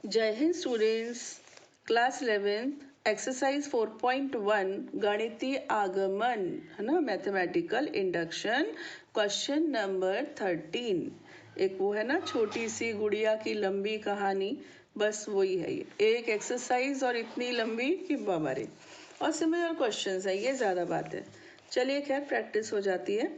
जय Hind students, class 11 exercise 4.1 गणितीय आगमन है ना, मैथमेटिकल इंडक्शन, क्वेश्चन नंबर 13। एक वो है ना छोटी सी गुड़िया की लंबी कहानी, बस वही है ये एक एक्सरसाइज और इतनी लंबी कि बाबा रे। और सिमिलर क्वेश्चंस है, ये ज़्यादा बात है। चलिए खैर प्रैक्टिस हो जाती है।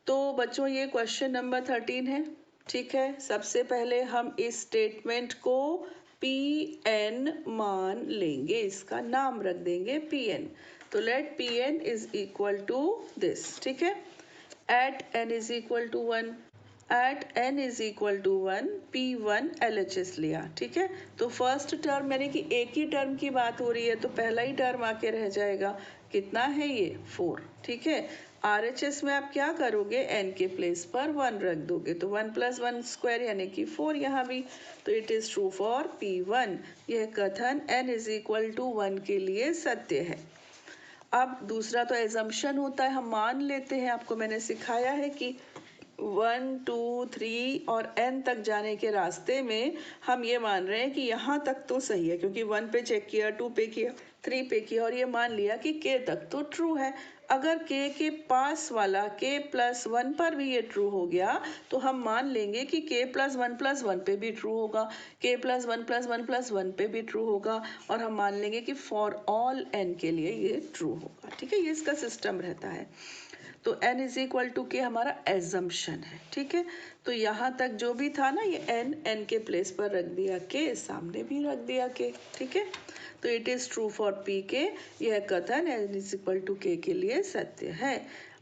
तो बच्चों ये क्वेश्चन नंबर 13 है, ठीक है। सबसे पहले हम इस स्टेटमेंट को पी एन मान लेंगे, इसका नाम रख देंगे पी एन। तो let p n is equal to this, ठीक है। At n is equal to 1, at n is equal to 1 P1 LHS लिया, ठीक है। तो फर्स्ट टर्म यानी कि एक ही टर्म की बात हो रही है, तो पहला ही टर्म आके रह जाएगा। कितना है ये 4, ठीक है। RHS में आप क्या करोगे, n के प्लेस पर 1 रख दोगे, तो 1 + 1 स्क्वायर यानी कि 4 यहाँ भी। तो it is true for P1। यह कथन n इज इक्वल टू 1 के लिए सत्य है। अब दूसरा तो एजम्पशन होता है, हम मान लेते हैं। आपको मैंने सिखाया है कि 1 2 3 और n तक जाने के रास्ते में हम ये मान रहे हैं कि यहाँ तक तो सही है, क्योंकि 1 पे चेक किया, 2 पे किया, 3 पे किया, और ये मान लिया कि k तक तो ट्रू है। अगर k के पास वाला k + 1 पर भी ये ट्रू हो गया, तो हम मान लेंगे कि k + 1 + 1 पे भी ट्रू होगा, k + 1 + 1 + 1 पे भी ट्रू होगा, और हम मान लेंगे कि फॉर ऑल n के लिए ये ट्रू होगा, ठीक है। ये इसका सिस्टम रहता है। तो n इज इक्वल टू के हमारा एजम्पशन है, ठीक है। तो यहाँ तक जो भी था ना, ये n के प्लेस पर रख दिया, के सामने भी रख दिया के, ठीक है। तो it is true for P के, यह कथन n इज इक्वल टू के लिए सत्य है।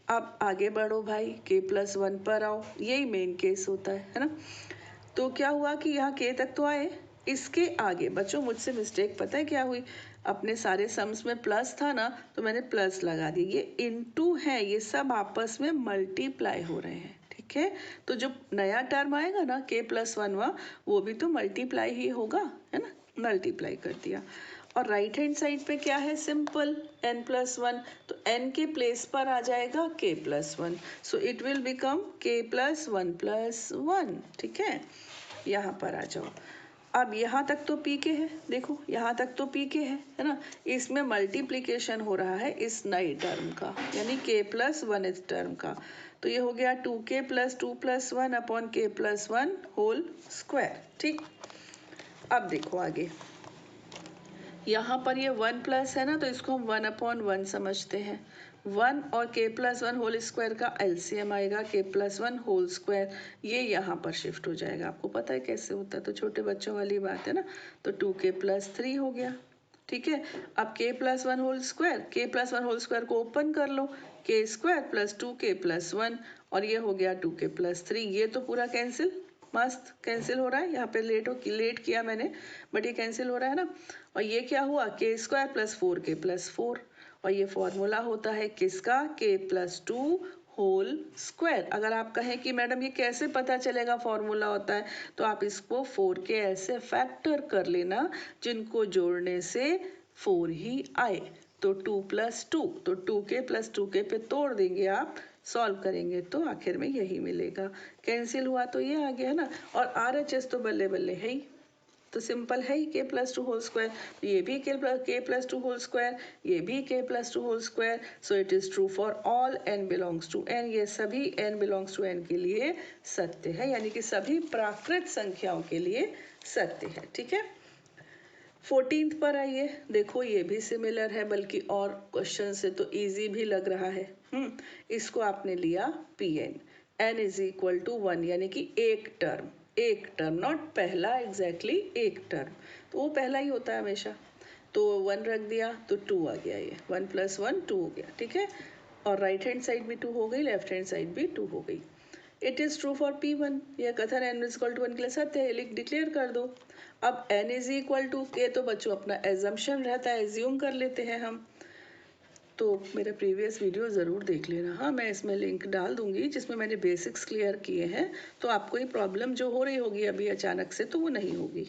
अब आगे बढ़ो भाई, k + 1 पर आओ, यही मेन केस होता है ना। तो क्या हुआ कि यहाँ k तक तो आए, इसके आगे बच्चों मुझसे मिस्टेक पता है क्या हुई, अपने सारे सम्स में प्लस था ना, तो मैंने प्लस लगा दिया। ये इनटू है, ये सब आपस में मल्टीप्लाई हो रहे हैं, ठीक है। तो जो नया टर्म आएगा ना k + 1 वो भी तो मल्टीप्लाई ही होगा, है ना। मल्टीप्लाई कर दिया। और राइट हैंड साइड पे क्या है, सिंपल n + 1, तो n के प्लेस पर आ जाएगा k + 1, so it will become k + 1 + 1, ठीक है। यहाँ पर आ जाओ। अब यहाँ तक तो पी के है, देखो यहाँ तक तो पी के है ना। इसमें मल्टीप्लिकेशन हो रहा है इस नई टर्म का, यानी k + 1 इस टर्म का। तो ये हो गया 2k + 2 + 1 upon k + 1 whole square, ठीक। अब देखो आगे, यहाँ पर ये 1 प्लस है ना, तो इसको हम 1/1 समझते हैं। 1 और k + 1 होल स्क्वायर का एलसीएम आएगा k + 1 होल स्क्वायर, ये यहाँ पर शिफ्ट हो जाएगा। आपको पता है कैसे होता है, तो छोटे बच्चों वाली बात है ना। तो 2k + 3 हो गया, ठीक है। अब k + 1 whole square, k + 1 whole square को ओपन कर लो, k² + 2k + 1, और ये हो गया 2k + 3। ये तो पूरा कैंसिल, मस्त कैंसिल हो रहा है। यहाँ पे लेट किया मैंने, बट ये कैंसिल हो रहा है ना। और ये क्या हुआ, k² + 4k + 4, और ये फॉर्मूला होता है किसका, k + 2 होल स्क्वायर। अगर आप कहें कि मैडम ये कैसे पता चलेगा फॉर्मूला होता है, तो आप इसको 4 के ऐसे फैक्टर कर लेना जिनको जोड़ने से 4 ही आए। तो 2 + 2, तो 2k + 2k पे तोड़ देंगे आप, सॉल्व करेंगे तो आखिर में यही मिलेगा। कैंसिल हुआ तो ये आ गया ना। और RHS तो बल्ले बल्ले है ही, तो सिंपल है ही k + 2 होल स्क्वायर। ये भी k + 2 होल स्क्वायर, ये भी k + 2 whole square. So it is true for all n belongs to n। ये सभी n बिलोंग्स टू n के लिए सत्य है, यानी कि सभी प्राकृत संख्याओं के लिए सत्य है, ठीक है। 14th पर आइए, देखो ये भी सिमिलर है, बल्कि और क्वेश्चन से तो इजी भी लग रहा है। इसको आपने लिया Pn, n is equal to 1, यानी कि एक टर्म नॉट पहला, एग्जैक्टली एक टर्म, तो वो पहला ही होता है हमेशा। तो 1 रख दिया तो 2 आ गया, ये 1 + 1 2 हो गया, ठीक है। और राइट हैंड साइड भी 2 हो गई, लेफ्ट हैंड साइड भी 2 हो गई। It is true for P1, यह कथन n इज इक्वल टू 1 के लिए सत्य है, लिख डिक्लेयर कर दो। अब n इज इक्वल टू के, तो बच्चों अपना एजम्पशन रहता है, एज्यूम कर लेते हैं हम। तो मेरा प्रीवियस वीडियो ज़रूर देख लेना, हाँ मैं इसमें लिंक डाल दूंगी जिसमें मैंने बेसिक्स क्लियर किए हैं, तो आपको ये प्रॉब्लम जो हो रही होगी अभी अचानक से, तो वो नहीं होगी।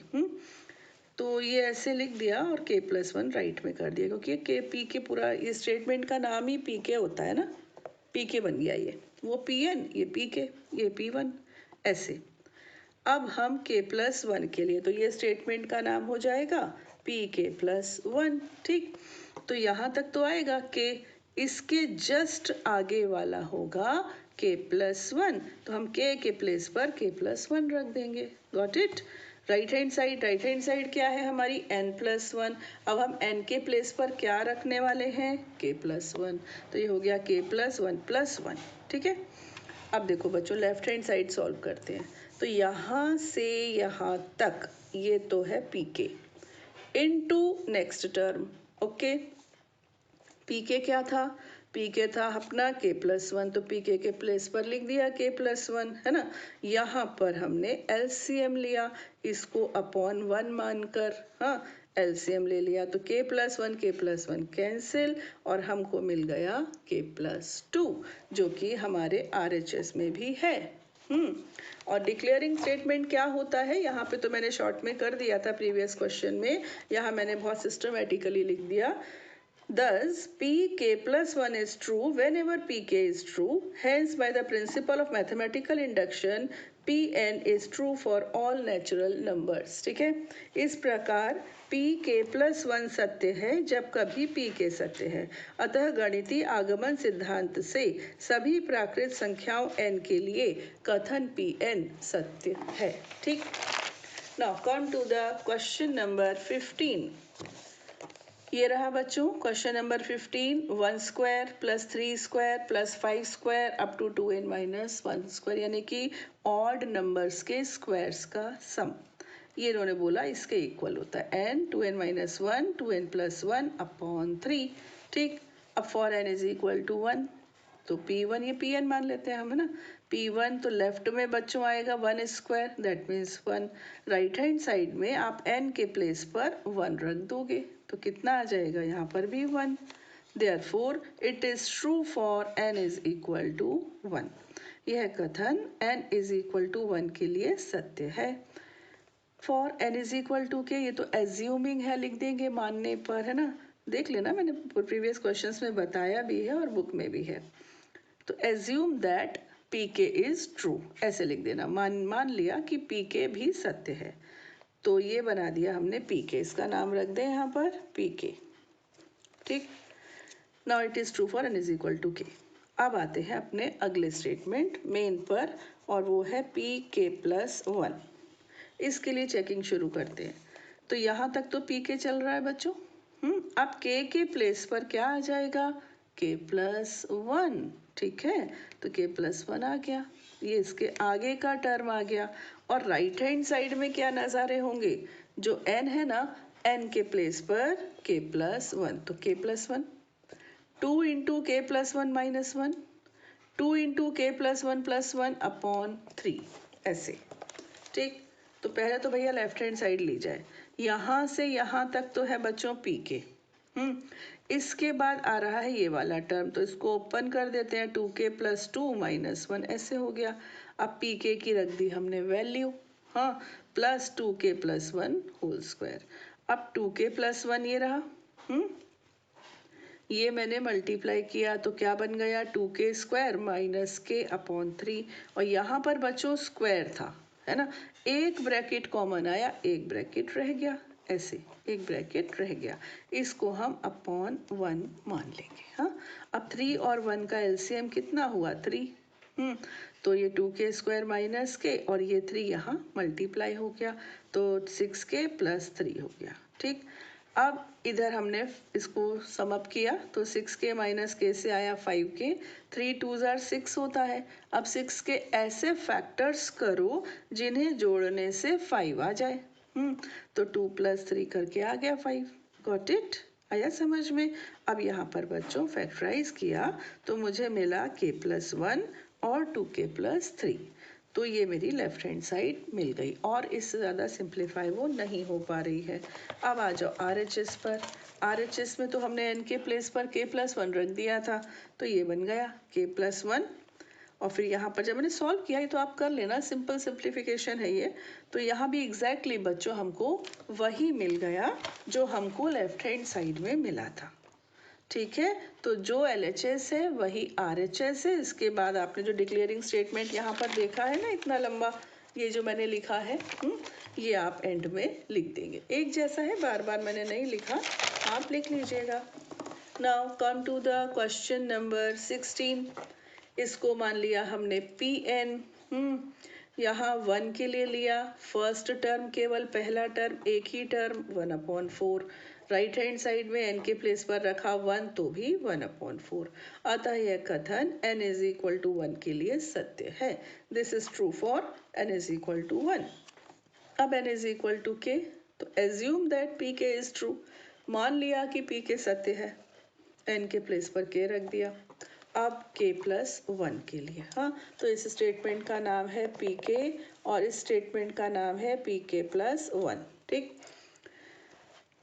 तो ये ऐसे लिख दिया और k + 1 राइट में कर दिया, क्योंकि के पी के पूरा ये स्टेटमेंट का नाम ही पी के होता है ना, पी के बन गया ये, वो Pn, ये पी के, ये P1, ऐसे। अब हम k+1 के लिए, तो ये स्टेटमेंट का नाम हो जाएगा pk+1। ठीक, तो यहाँ तक तो आएगा k, इसके जस्ट आगे वाला होगा k+1, तो हम k के प्लेस पर k+1 रख देंगे। Got it? Right hand side क्या है हमारी n+1। अब हम n के प्लेस पर क्या रखने वाले हैं? k+1, तो ये हो गया k+1+1। ठीक है, अब देखो बच्चों लेफ्ट हैंड साइड सॉल्व करते हैं। तो यहाँ से यहाँ तक ये तो है pk into next term. Okay, pk क्या था? pk था अपना k+1, तो pk के प्लेस पर लिख दिया k+1, है ना। यहाँ पर हमने LCM लिया, इसको अपॉन 1 मानकर, हाँ LCM ले लिया, तो k+1 कैंसिल और हमको मिल गया k+2, जो कि हमारे RHS में भी है। और डिक्लेयरिंग स्टेटमेंट क्या होता है? यहाँ पे तो मैंने शॉर्ट में कर दिया था प्रीवियस क्वेश्चन में, यहाँ मैंने बहुत सिस्टमेटिकली लिख दिया। Thus, pk+1 is true whenever pk is true. Hence, by the principle of mathematical induction, pn is true for all natural numbers. ठीक है, इस प्रकार pk+1 सत्य है जब कभी pk सत्य है। अतः गणितीय आगमन सिद्धांत से सभी प्राकृत संख्याओं n के लिए कथन pn सत्य है। ठीक, now come to the question number 15। ये रहा बच्चों question number 15। 1 square plus 3 square plus 5 square up to 2n-1 square, यानी कि ऑड नंबर्स के स्क्वायर्स का सम। ये इन्होंने बोला इसके इक्वल होता है n 2n-1 2n+1 अपॉन 3। ठीक, अब for n is equal to 1, तो p1 ये pn मान लेते हैं हम, है ना। p1 तो लेफ्ट में बच्चों आएगा 1 square, that means 1। Right hand side में आप n के प्लेस पर 1 रख दोगे, तो कितना आ जाएगा? यहाँ पर भी 1। Therefore it is true for n is equal to 1। यह कथन n इज इक्वल टू 1 के लिए सत्य है। For n is equal to k, ये तो एज्यूमिंग है, लिख देंगे मानने पर, है ना। देख लेना, मैंने प्रीवियस क्वेश्चंस में बताया भी है और बुक में भी है। तो assume that pk is true, ऐसे लिख देना। मान लिया कि pk भी सत्य है, तो ये बना दिया हमने pk, इसका नाम रख दें यहाँ पर pk। ठीक, now it is true for n is equal to k। अब आते हैं अपने अगले स्टेटमेंट मेन पर, और वो है pk+1। इसके लिए चेकिंग शुरू करते हैं। तो यहाँ तक तो pk चल रहा है बच्चों। अब k के प्लेस पर क्या आ जाएगा? k+1। ठीक है, तो k+1 आ गया, ये इसके आगे का टर्म आ गया। और राइट हैंड साइड में क्या नज़ारे होंगे? जो n है ना, n के प्लेस पर k+1, तो k+1 2 into k+1-1, 2 into k+1+1 upon 3, ऐसे। ठीक, तो पहले तो भैया लेफ्ट हैंड साइड ली जाए। यहाँ से यहाँ तक तो है बच्चों pk। इसके बाद आ रहा है ये वाला टर्म, तो इसको ओपन कर देते हैं, 2k+2-1 ऐसे हो गया। अब pk की रख दी हमने वैल्यू, हाँ, प्लस 2k+1 होल स्क्वायर। अब 2k+1 ये रहा, ये मैंने मल्टीप्लाई किया तो क्या बन गया? 2k² minus k upon 3। और यहाँ पर बच्चों स्क्वायर था, है ना, एक ब्रैकेट कॉमन आया, एक ब्रैकेट रह गया, ऐसे एक ब्रैकेट रह गया, इसको हम अपॉन 1 मान लेंगे। हाँ, अब 3 और 1 का एलसीएम कितना हुआ? 3। तो ये 2k² माइनस k और ये 3 यहाँ मल्टीप्लाई हो गया, तो 6k + 3 हो गया। ठीक, अब इधर हमने इसको समअप किया, तो 6k माइनस k से आया 5k, 3 2s are 6 होता है। अब 6 के ऐसे फैक्टर्स करो जिन्हें जोड़ने से 5 आ जाए। तो 2 + 3 करके आ गया 5। Got it? आया समझ में? अब यहाँ पर बच्चों फैक्टराइज किया तो मुझे मिला k+1 और 2k + 3, तो ये मेरी लेफ्ट हैंड साइड मिल गई, और इससे ज़्यादा सिंप्लीफाई वो नहीं हो पा रही है। अब आ जाओ RHS पर। RHS में तो हमने n के प्लेस पर k+1 रख दिया था, तो ये बन गया k+1। और फिर यहाँ पर जब मैंने सॉल्व किया है, तो आप कर लेना, सिंपल सिंप्लीफिकेशन है ये। तो यहाँ भी एग्जैक्टली बच्चों हमको वही मिल गया जो हमको लेफ्ट हैंड साइड में मिला था। ठीक है, तो जो LHS है वही RHS है। इसके बाद आपने जो डिक्लेयरिंग स्टेटमेंट यहाँ पर देखा है ना, इतना लंबा, ये जो मैंने लिखा है ये आप एंड में लिख देंगे। एक जैसा है, बार बार मैंने नहीं लिखा, आप लिख लीजिएगा। Now come to the question number 16। इसको मान लिया हमने Pn, यहाँ 1 के लिए लिया, फर्स्ट टर्म केवल पहला टर्म, एक ही टर्म 1/4, राइट हैंड साइड में n के प्लेस पर रखा 1 तो भी 1/4। अतः यह कथन n इज इक्वल टू 1 के लिए सत्य है। This is true for n is equal to 1। अब n is equal to k, तो assume that pk is true. मान लिया कि pk सत्य है, n के प्लेस पर k रख दिया। अब k प्लस 1 के लिए, हाँ, तो इस स्टेटमेंट का नाम है pk और इस स्टेटमेंट का नाम है pk प्लस 1। ठीक,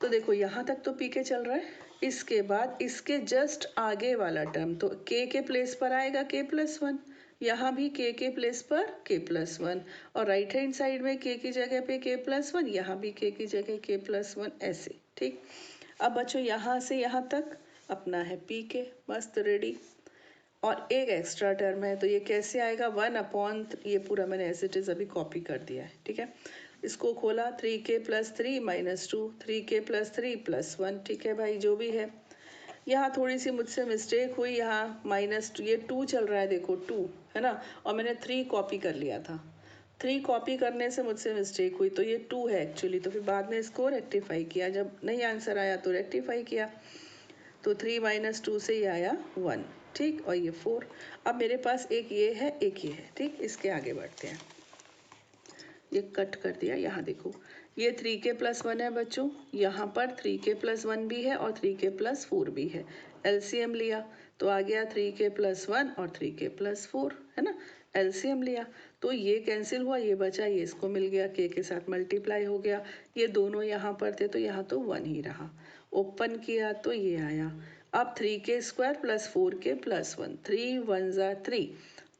तो देखो यहाँ तक तो pk चल रहा है। इसके बाद इसके जस्ट आगे वाला टर्म तो k के प्लेस पर आएगा k प्लस 1, यहाँ भी k के प्लेस पर k प्लस 1, और राइट हैंड साइड में k की जगह पे k प्लस 1, यहाँ भी k की जगह k प्लस 1, ऐसे। ठीक, अब बच्चों यहाँ से यहाँ तक अपना है pk, मस्त रेडी। और एक एक्स्ट्रा टर्म है, तो ये कैसे आएगा, 1/, ये पूरा मैंने एज इट इज अभी कॉपी कर दिया है। ठीक है, इसको खोला, 3k plus 3 minus 2, 3k plus 3 plus 1। ठीक है भाई, जो भी है। यहाँ थोड़ी सी मुझसे मिस्टेक हुई, यहाँ -2, ये 2 चल रहा है, देखो 2 है ना, और मैंने 3 कॉपी कर लिया था। 3 कॉपी करने से मुझसे मिस्टेक हुई, तो ये 2 है एक्चुअली। तो फिर बाद में इसको रेक्टिफाई किया, जब नहीं आंसर आया तो रेक्टिफाई किया, तो 3 माइनस 2 से ये आया 1। ठीक, और ये 4। अब मेरे पास एक ये है, एक ये है। ठीक, इसके आगे बढ़ते हैं। ये कट कर दिया, यहाँ देखो, ये 3k प्लस 1 है बच्चों, यहाँ पर 3k प्लस 1 भी है और 3k प्लस 4 भी है। एलसीएम लिया तो आ गया 3k प्लस 1 और 3k प्लस 4, है ना। एलसीएम लिया तो ये कैंसिल हुआ, ये बचा, ये इसको मिल गया, k के साथ मल्टीप्लाई हो गया। ये दोनों यहाँ पर थे तो यहाँ तो 1 ही रहा। ओपन किया तो ये आया। अब 3k square plus 4k plus 1, 3 1 ज़ा 3,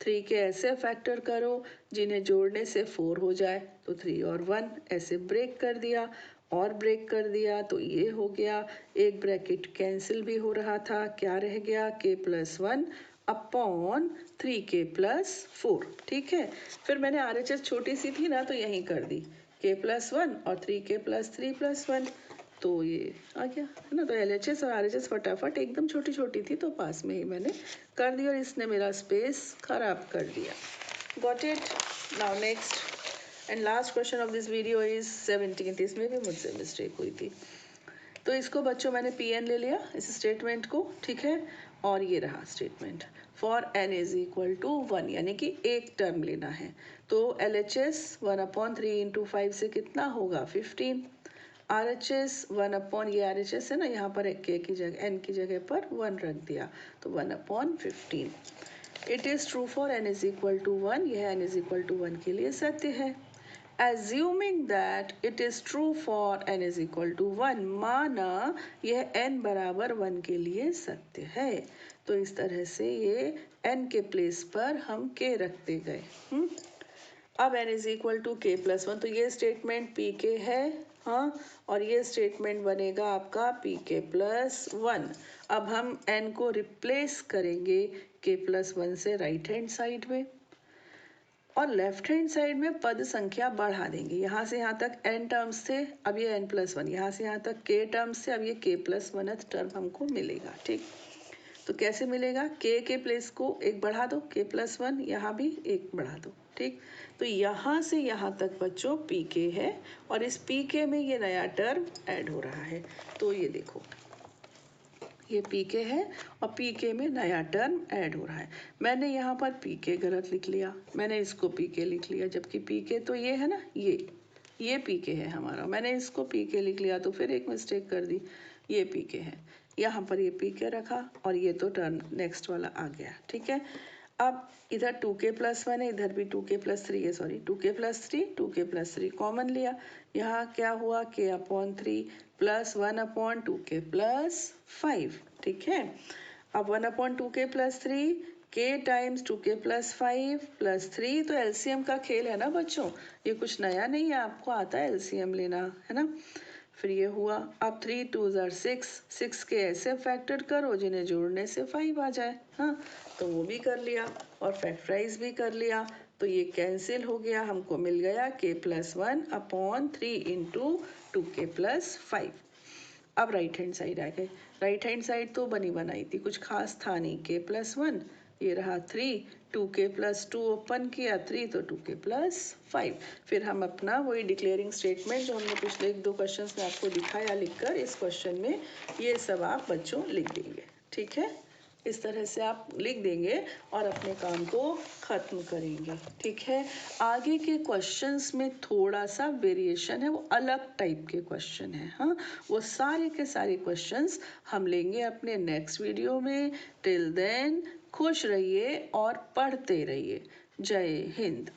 3 के ऐसे फैक्टर करो जिन्हें जोड़ने से 4 हो जाए, तो 3 और 1 ऐसे ब्रेक कर दिया और ब्रेक कर दिया, तो ये हो गया। एक ब्रैकेट कैंसिल भी हो रहा था, क्या रह गया, k plus 1 upon 3k plus 4। ठीक है, फिर मैंने RHS छोटी सी थी ना तो यहीं कर दी, k प्लस 1 और 3k प्लस 3 प्लस 1, तो ये आ गया, है ना। तो LHS और RHS फटाफट एकदम छोटी छोटी थी तो पास में ही मैंने कर दिया, और इसने मेरा स्पेस खराब कर दिया। Got it. Now next and last question of this video is 17th। इसमें भी मुझसे मिस्टेक हुई थी, तो इसको बच्चों मैंने PN ले लिया, इस स्टेटमेंट को। ठीक है, और ये रहा statement for n is equal to 1, यानी कि एक टर्म लेना है। तो LHS 1/3 इंटू 5 से कितना होगा, 15। RHS 1/, ये RHS है ना, यहाँ पर k की जगह n की जगह पर 1 रख दिया, तो 1/15। It is true for n is equal to 1, यह n इज इक्वल टू 1 के लिए सत्य है। Assuming that it is true for n is equal to 1, माना यह n बराबर 1 के लिए सत्य है। तो इस तरह से ये n के प्लेस पर हम k रखते गए। अब n is equal to k plus 1, तो ये स्टेटमेंट pk है, हाँ, और ये स्टेटमेंट बनेगा आपका pk प्लस 1। अब हम n को रिप्लेस करेंगे k प्लस 1 से राइट हैंड साइड में, और लेफ्ट हैंड साइड में पद संख्या बढ़ा देंगे। यहाँ से यहाँ तक n टर्म्स थे, अब ये n प्लस 1, यहाँ से यहाँ तक k टर्म्स थे, अब ये k प्लस 1th टर्म हमको मिलेगा। ठीक, तो कैसे मिलेगा, k के प्लेस को एक बढ़ा दो, k प्लस 1, यहाँ भी एक बढ़ा दो। ठीक, तो यहाँ से यहाँ तक बच्चों pk है, और इस pk में ये नया टर्म ऐड हो रहा है। तो ये देखो, ये pk है और pk में नया टर्म ऐड हो रहा है। मैंने यहाँ पर pk गलत लिख लिया, मैंने इसको pk लिख लिया, जबकि pk तो ये है ना, ये pk है हमारा, मैंने इसको pk लिख लिया, तो फिर एक मिस्टेक कर दी, ये pk है, यहाँ पर ये pk रखा और ये तो टर्म नेक्स्ट वाला आ गया। ठीक है, अब इधर 2k प्लस 1 है, इधर भी 2k प्लस 3 है, sorry 2k plus 3, 2k plus 3 common लिया, यहाँ क्या हुआ, k/3 प्लस 1/2k प्लस 5। ठीक है, अब 1/2k plus 3, k times 2k plus 5 plus 3, तो एलसीएम का खेल है ना बच्चों, ये कुछ नया नहीं है, आपको आता है एलसीएम लेना, है ना। फिर ये हुआ, अब 3 2 ज़ा 6, 6 के ऐसे फैक्टर करो जिन्हें जोड़ने से 5 आ जाए, हाँ, तो वो भी कर लिया और फैक्टराइज भी कर लिया, तो ये कैंसिल हो गया, हमको मिल गया k+1/3 इंटू 2k+5। अब राइट हैंड साइड आ गए। राइट हैंड साइड तो बनी बनाई थी, कुछ खास था नहीं। k+1, ये रहा 3, 2k+2 ओपन किया 3 तो 2k+5। फिर हम अपना वही डिक्लेयरिंग स्टेटमेंट जो हमने पिछले 1-2 क्वेश्चंस में आपको दिखाया लिखकर, इस क्वेश्चन में ये सब आप बच्चों लिख देंगे। ठीक है, इस तरह से आप लिख देंगे और अपने काम को ख़त्म करेंगे। ठीक है, आगे के क्वेश्चंस में थोड़ा सा वेरिएशन है, वो अलग टाइप के क्वेश्चन है। हाँ, वो सारे के सारे क्वेश्चंस हम लेंगे अपने नेक्स्ट वीडियो में। टिल देन खुश रहिए और पढ़ते रहिए। जय हिंद।